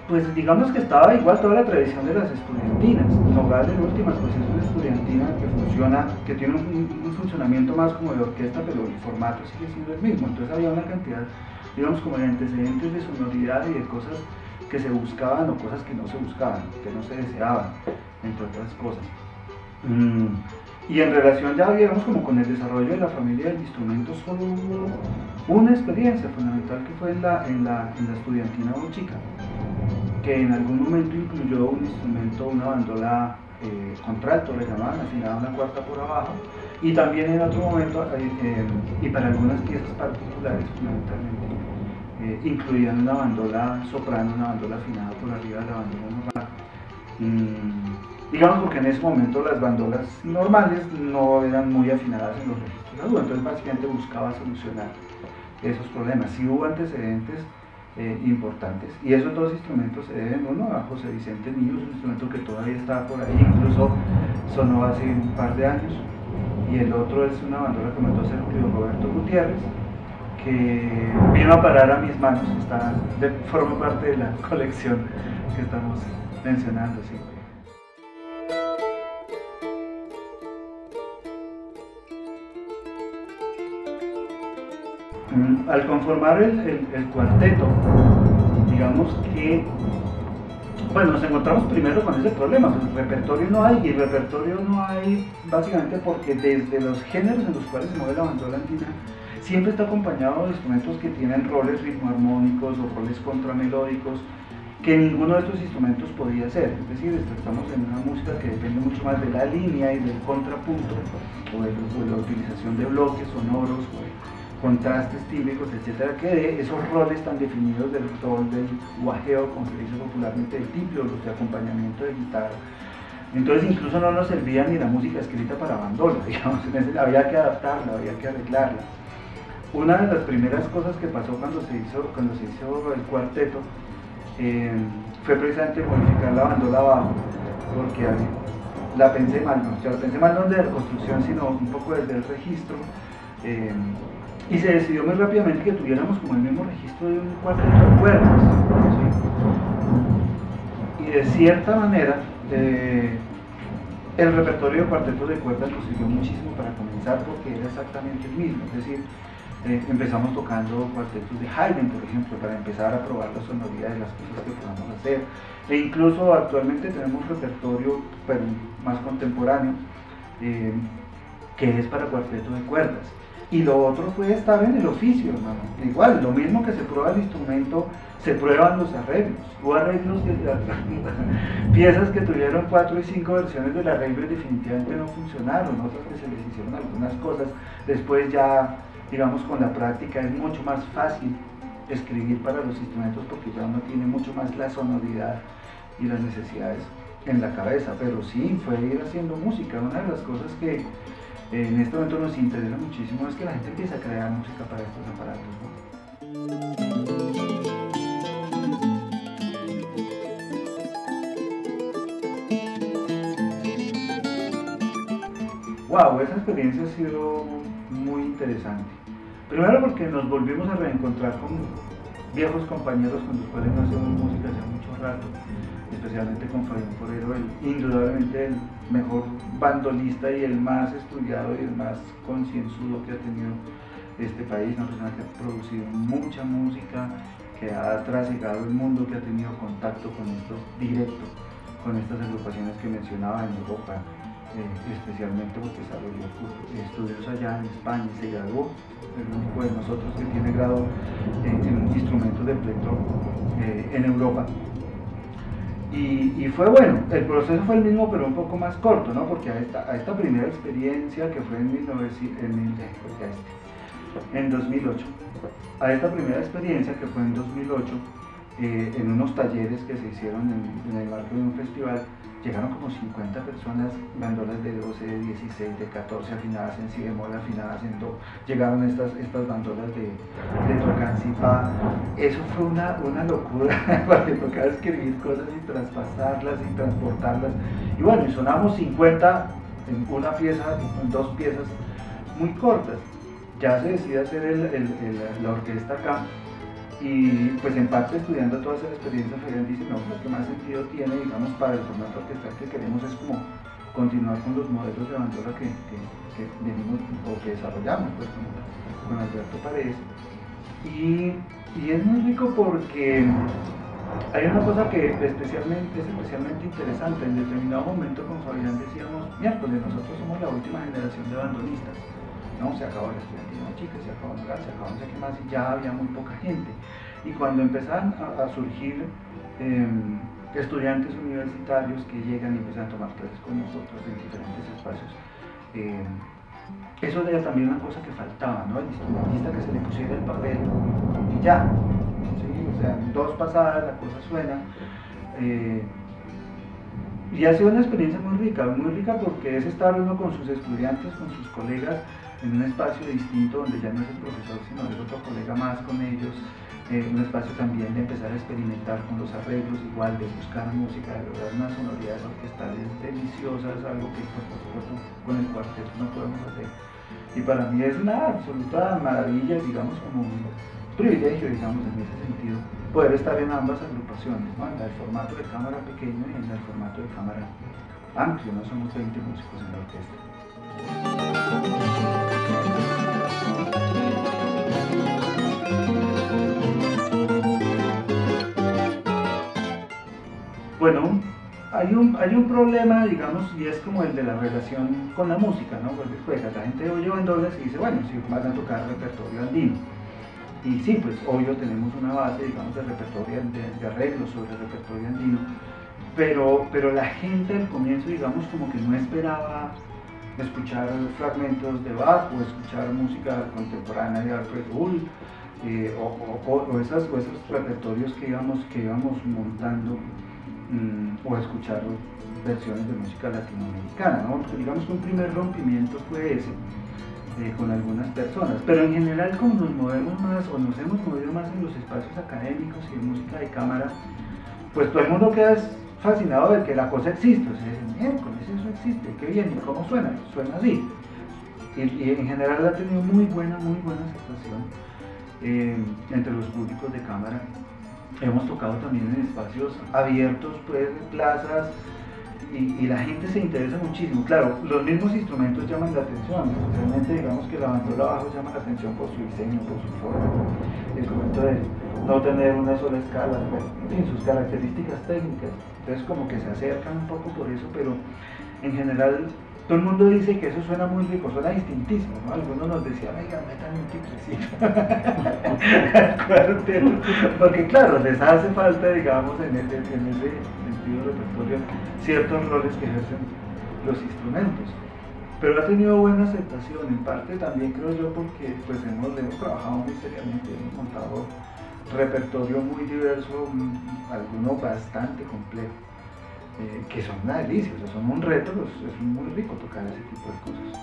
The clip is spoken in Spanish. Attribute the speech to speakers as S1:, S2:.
S1: Pues digamos que estaba igual toda la tradición de las estudiantinas. Nogales de últimas pues es una estudiantina que funciona, que tiene un funcionamiento más como de orquesta, pero el formato sigue siendo el mismo. Entonces había una cantidad, digamos, como de antecedentes de sonoridad y de cosas que se buscaban o cosas que no se buscaban, que no se deseaban, entre otras cosas. Y en relación ya, digamos, como con el desarrollo de la familia del instrumento, solo hubo una experiencia fundamental que fue en la estudiantina Bochica, que en algún momento incluyó un instrumento, una bandola contralto, le llamaban, afinada una cuarta por abajo, y también en otro momento, y para algunas piezas particulares fundamentalmente, incluían una bandola soprano, una bandola afinada por arriba de la bandola normal. Digamos porque en ese momento las bandolas normales no eran muy afinadas en los registros agudos, entonces básicamente buscaba solucionar esos problemas. Sí hubo antecedentes importantes, y esos dos instrumentos se deben, uno a José Vicente Niños, un instrumento que todavía está por ahí, incluso sonó hace un par de años, y el otro es una bandola que mandó a hacer Julio Roberto Gutiérrez, que vino a parar a mis manos, forma parte de la colección que estamos mencionando. Sí. Al conformar el cuarteto, digamos que, bueno, nos encontramos primero con ese problema, pues repertorio no hay, y repertorio no hay básicamente porque desde los géneros en los cuales se mueve la bandola andina, siempre está acompañado de instrumentos que tienen roles ritmoarmónicos o roles contramelódicos, que ninguno de estos instrumentos podía hacer. Es decir, estamos en una música que depende mucho más de la línea y del contrapunto, o de la utilización de bloques sonoros, o de contrastes típicos, etcétera, que de esos roles tan definidos del rol del guajeo, como se dice popularmente, del timbre, o los de acompañamiento de guitarra. Entonces incluso no nos servía ni la música escrita para bandola, digamos, había que adaptarla, había que arreglarla. Una de las primeras cosas que pasó cuando se hizo el cuarteto fue precisamente modificar la bandola abajo, porque la pensé mal, no desde la construcción, sino un poco desde el registro, y se decidió muy rápidamente que tuviéramos como el mismo registro de un cuarteto de cuerdas, ¿sí? Y de cierta manera el repertorio de cuartetos de cuerdas nos sirvió muchísimo para comenzar, porque era exactamente el mismo. Es decir, empezamos tocando cuartetos de Haydn, por ejemplo, para empezar a probar la sonoridad de las cosas que podamos hacer, e incluso actualmente tenemos repertorio, pero más contemporáneo, que es para cuarteto de cuerdas. Y lo otro fue estar en el oficio, hermano. Igual, lo mismo que se prueba el instrumento, se prueban los arreglos. Hubo arreglos piezas que tuvieron 4 y 5 versiones del arreglo y definitivamente no funcionaron, otras que se les hicieron algunas cosas. Después ya, digamos, con la práctica es mucho más fácil escribir para los instrumentos, porque ya uno tiene mucho más la sonoridad y las necesidades en la cabeza. Pero sí, fue ir haciendo música. Una de las cosas que en este momento nos interesa muchísimo es que la gente empiece a crear música para estos aparatos, ¿no? Wow, esa experiencia ha sido muy interesante. Primero porque nos volvimos a reencontrar con viejos compañeros con los cuales no hacemos música hace mucho rato, especialmente con Fabián Forero, indudablemente el mejor bandolista y el más estudiado y el más concienzudo que ha tenido este país, una persona que ha producido mucha música, que ha trasegado el mundo, que ha tenido contacto con estos directos, con estas agrupaciones que mencionaba en Europa, especialmente porque desarrolló estudios allá en España, se graduó, el único de nosotros que tiene grado en instrumentos de plectro en Europa. Y fue bueno, el proceso fue el mismo pero un poco más corto, ¿no? Porque a esta primera experiencia que fue en 2008, a esta primera experiencia que fue en 2008, en unos talleres que se hicieron en el marco de un festival, llegaron como 50 personas, bandolas de 12, de 16, de 14 afinadas en si bemol, afinadas en do, llegaron estas bandolas de tocancipá. Eso fue una locura, porque tocaba escribir cosas y traspasarlas y transportarlas, y bueno, y sonamos 50 en una pieza, en 2 piezas muy cortas. Ya se decide hacer la orquesta acá, Y pues en parte estudiando toda esa experiencia, Fabián dice, no, lo que más sentido tiene, digamos, para el formato orquestal que queremos es como continuar con los modelos de bandola que venimos o que desarrollamos pues, con Alberto Paredes. Y es muy rico porque hay una cosa que es especialmente interesante. En determinado momento con Fabián decíamos, miércoles, nosotros somos la última generación de bandolistas. No, se acabó la estudiantina chica, se acabó el lugar, se acabó no sé qué más y ya había muy poca gente. Y cuando empezaban a surgir estudiantes universitarios que llegan y empiezan a tomar clases con nosotros en diferentes espacios, eso era también una cosa que faltaba, ¿no? El instrumentista que se le pusiera el papel y ya, ¿sí? O sea, en 2 pasadas la cosa suena. Y ha sido una experiencia muy rica porque es estar uno con sus estudiantes, con sus colegas, en un espacio distinto donde ya no es el profesor, sino es otro colega más con ellos, un espacio también de empezar a experimentar con los arreglos, igual de buscar música, de lograr unas sonoridades orquestales deliciosas, algo que por supuesto con el cuarteto no podemos hacer. Y para mí es una absoluta maravilla, digamos, como un privilegio, digamos, en ese sentido, poder estar en ambas agrupaciones, ¿no? En el formato de cámara pequeño y en el formato de cámara amplio, no somos 20 músicos en la orquesta. Bueno, hay un problema, digamos, y es como el de la relación con la música, ¿no? Porque pues, la gente oye bandolas y dice, bueno, si van a tocar repertorio andino. Y sí, pues obvio tenemos una base, digamos, de repertorio, de arreglos sobre el repertorio andino, pero la gente al comienzo, digamos, como que no esperaba escuchar fragmentos de Bach o escuchar música contemporánea de Alfred Hull, o esos repertorios que íbamos montando, o escuchar versiones de música latinoamericana, ¿no? Porque digamos que un primer rompimiento fue ese, con algunas personas, pero en general como nos movemos más o nos hemos movido más en los espacios académicos y en música de cámara, pues todo el mundo queda fascinado de que la cosa existe, o sea, miércoles eso existe, qué bien, ¿y cómo suena? Suena así. Y en general ha tenido muy buena aceptación entre los públicos de cámara. Hemos tocado también en espacios abiertos, pues, en plazas, y la gente se interesa muchísimo. Claro, los mismos instrumentos llaman la atención, especialmente digamos que la bandola bajo llama la atención por su diseño, por su forma, el momento de no tener una sola escala, en fin, sus características técnicas. Entonces como que se acercan un poco por eso, pero en general todo el mundo dice que eso suena muy rico, suena distintísimo, ¿no? Algunos nos decían, oigan, metan un tiprecito porque claro, les hace falta, digamos, en ese sentido repertorio, ciertos roles que ejercen los instrumentos. Pero ha tenido buena aceptación, en parte también creo yo porque pues hemos trabajado muy seriamente, hemos montado repertorio muy diverso, alguno bastante complejo. Que son una delicia, o sea, son un reto, es muy rico tocar ese tipo de cosas.